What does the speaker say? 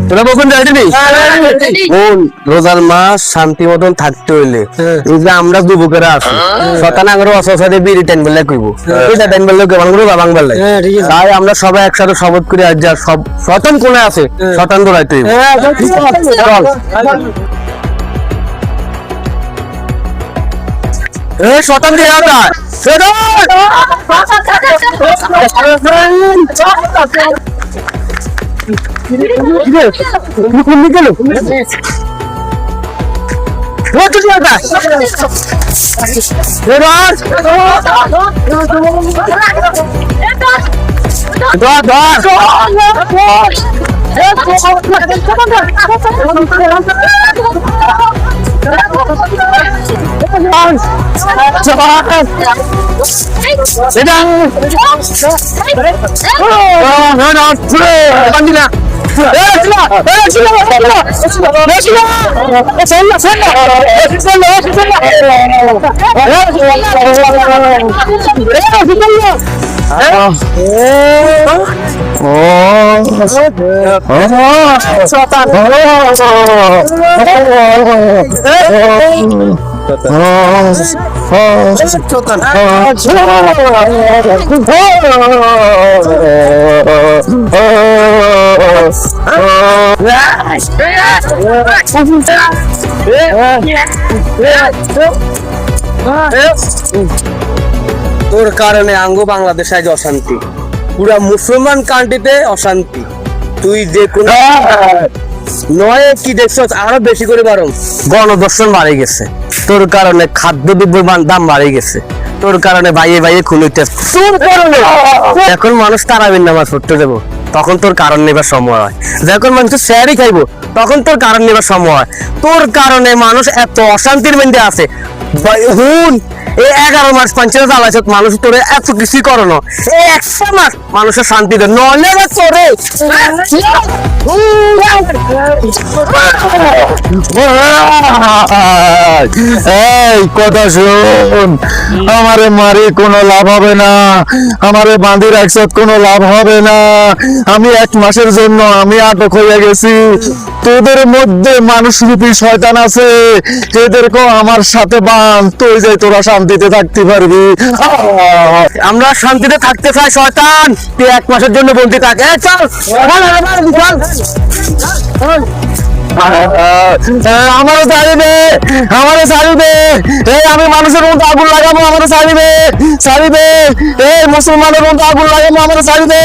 তোরা কখন যাইনি কোন রোজার মাস শান্তি মতন থাকতে হইলে এই যে আমরা যুবকেরা আছি শতান আগরে অসসারে বিড়ি টাইম বলে কইব এটা টাইম বলে কেমন করে বাবাং বলে তাই আমরা সবাই একসাথে শপথ করে আজ যা সব শতান কোনে আছে শতান দৌড়াইতে চল এ শতান দিয়ে আটা তোর কারণে আঙ্গ বাংলাদেশ আজ অশান্তি পুরা মুসলমান কান্ট্রিতে অশান্তি তুই যে কোন নয় কি দেখছ আরো বেশি করে বারণ গণদর্শন বাড়ে গেছে তোর কারণে খাদ্য দ্রব্যের দাম বাড়ে গেছে তোর কারণে ভাইয়ে ভাইয়ে খুন হইতেছে তোর কারণে এখন মানুষ তারাবির নামাজ পড়তে দেবো তখন তোর কারণ নেবার সময় হয় যখন মানুষ শেয়ারই খাইবো তখন তোর কারণ নেবার সময় হয় তোর কারণে মানুষ এত অশান্তির মধ্যে আছে হুন এই 11 মাস পঞ্চায়েত চালাইছ মানুষ তোরে এত কিছুই করনো এই 100 মাস মানুষের শান্তি দে নলে তোরে এই কথা শুন আমারে মারি কোনো লাভ হবে না আমারে বাঁধি রাখছ কোনো লাভ হবে না আমি 1 মাসের জন্য আমি আটক হয়ে গেছি তোদের মধ্যে মানুষ রূপী শয়তান আছে এদেরকে আমার সাথে বাঁধ তুই যাই তোরা শান্তিতে থাকতে পারবি আমরা শান্তিতে থাকতে চাই শয়তান তুই 1 মাসের জন্য বন্দি থাক চল আমারও ছাড়িবে এই আমি মানুষের মধ্যে আগুন লাগাবো আমারও ছাড়িবে এই মুসলমানের মধ্যে আগুন লাগাবো আমারও ছাড়িবে